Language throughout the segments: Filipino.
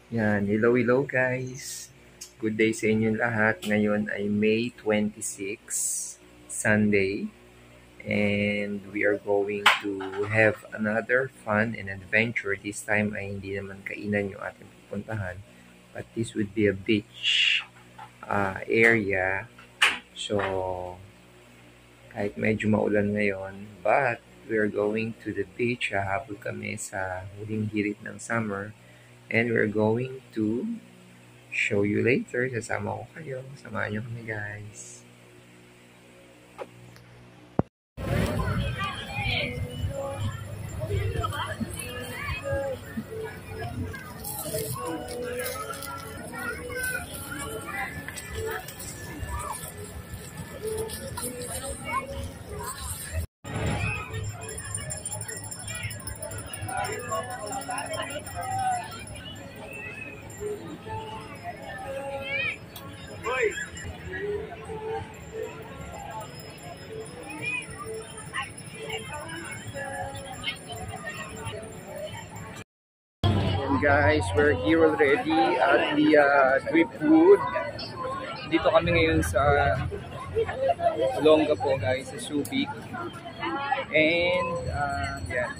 Yan, hello guys. Good day sa inyo lahat. Ngayon ay May 26, Sunday. And we are going to have another fun and adventure. This time ay hindi naman kainan yung ating pupuntahan. But this would be a beach area. So, kahit medyo maulan ngayon, but we are going to the beach. Hahabol kami sa huling hirit ng summer. And we're going to show you later. Sasama ko kayo. Samahan nyo kami guys. Guys, we're here already at the Driftwood. Dito kami ngayon sa Olongapo guys, sa Subic. And yan,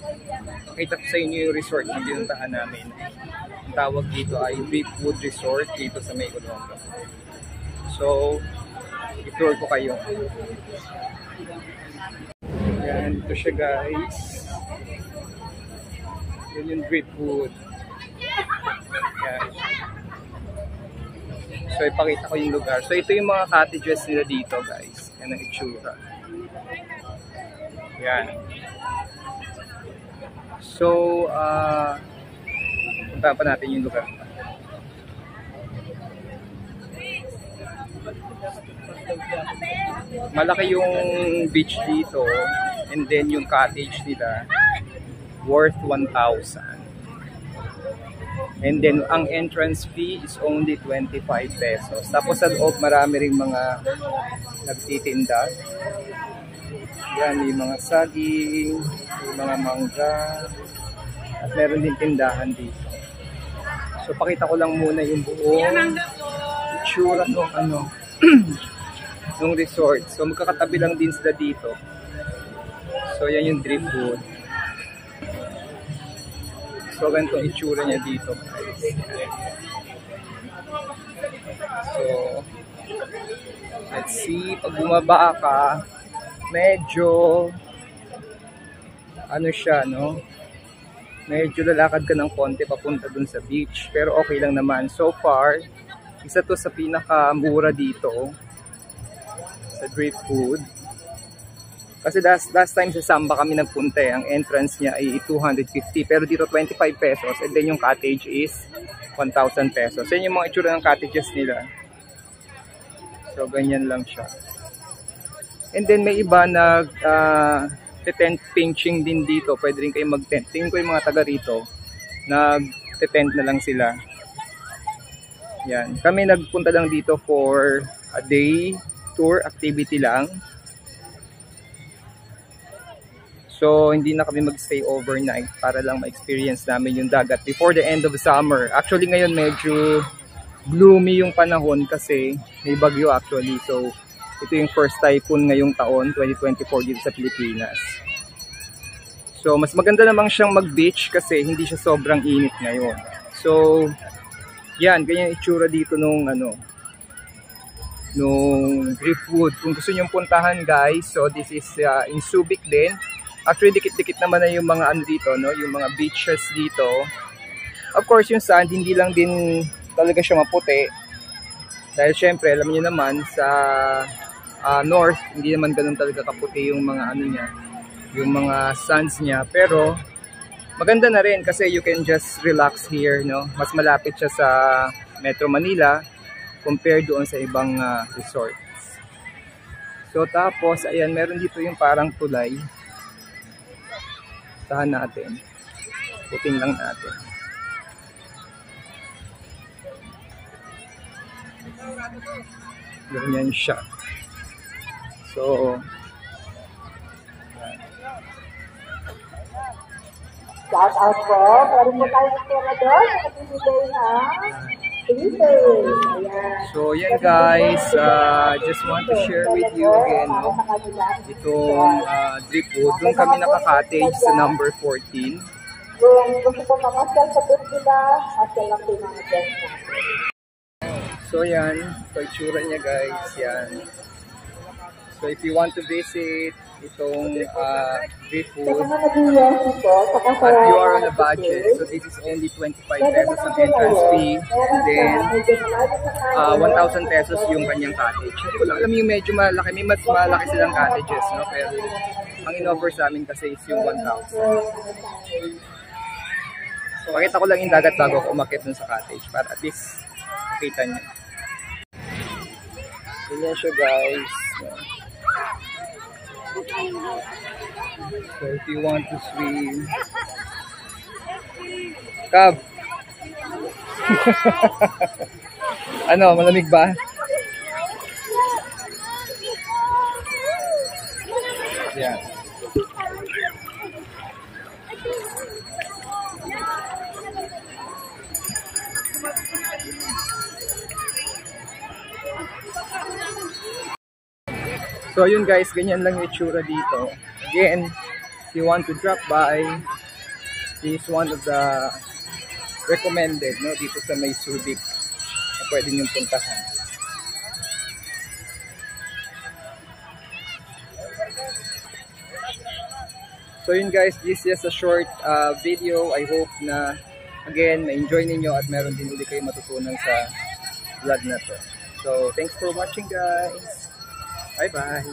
pakita ko sa inyo yung resort na pinuntahan namin. Ang tawag dito ay Driftwood Resort dito sa may Olongapo. So, i-tour ko kayo. Yan, ito siya guys. Yan yung Driftwood. Yan. So, ipakita ko yung lugar. So, ito yung mga cottages nila dito, guys. Yan ang itsura. Yan. So, punta pa natin yung lugar. Malaki yung beach dito. And then, yung cottage nila, worth 1,000. And then, ang entrance fee is only 25 pesos. Tapos sa loob, marami ring mga nagtitinda. Yan, may mga saging, may mga mangga, at meron din tindahan dito. So, pakita ko lang muna yung buong itsura ng ng resort. So, magkakatabi lang din sila dito. So, yan yung Driftwood. So, ganito ang itsura niya dito, guys. So, let's see. Pag bumaba ka, medyo, ano siya, no? Medyo lalakad ka ng konti papunta dun sa beach. Pero okay lang naman. So far, isa to sa pinakamura dito sa Driftwood. Kasi last time sa Samba kami nagpunta ang entrance niya ay 250 pero dito 25 pesos and then yung cottage is 1,000 pesos. So yun yung mga itsura ng cottages nila. So ganyan lang siya. And then may iba tent pinching din dito. Pwede rin kayo mag-tent. Tingin ko yung mga taga rito nag-tent na lang sila. Yan. Kami nagpunta lang dito for a day tour activity lang. So, hindi na kami magstay overnight para lang ma-experience namin yung dagat before the end of summer. Actually, ngayon medyo gloomy yung panahon kasi may bagyo actually. So, ito yung first typhoon ngayong taon, 2024 dito sa Pilipinas. So, mas maganda namang siyang mag-beach kasi hindi siya sobrang init ngayon. So, yan, ganyan itsura dito nung Driftwood. Kung gusto nyong puntahan guys, so this is in Subic din. Actually, dikit-dikit naman na yung mga dito, no? Yung mga beaches dito. Of course, yung sand, hindi lang din talaga siya maputi. Dahil syempre, alam niyo naman, sa north, hindi naman ganun talaga kaputi yung mga niya, yung mga sands niya. Pero, maganda na rin kasi you can just relax here, no? Mas malapit siya sa Metro Manila compared doon sa ibang resorts. So, tapos, ayan, meron dito yung parang tulay. Tahan natin. Puting lang natin. Ganyan siya. So, Shout out po. Meron po tayong pera doon. Nakapibigay na. So yan guys, just want to share with you again, no? Itong drip po. Doon kami nakaka-cottage sa number 14. Kung gusto po makasyal sa booth nila, kasyal lang po mga guest natin. So yan, so itsura niya guys, yan. So if you want to visit itong drip food at you are on a budget, so this is only 25 pesos ang entrance fee, then 1,000 pesos yung kanyang cottage. Hindi ko lang alam yung medyo malaki, may mas malaki silang cottages, no? Pero ang in-offer sa amin kasi is yung 1,000. So pakita ko lang yung dagat bago ako umakit dun sa cottage para at least makita nyo. Ganyan siya guys. So if you want to swim, Cab. Ano, malamig ba? Yeah. So yun guys, ganyan lang yung itsura dito. Again, if you want to drop by, this is one of the recommended, no, dito sa May Subic na pwede niyong puntahan. So yun guys, this is a short video. I hope na again, na-enjoy ninyo at meron din ulit kayo matutunan sa vlog na to. So thanks for watching guys. Bye bye.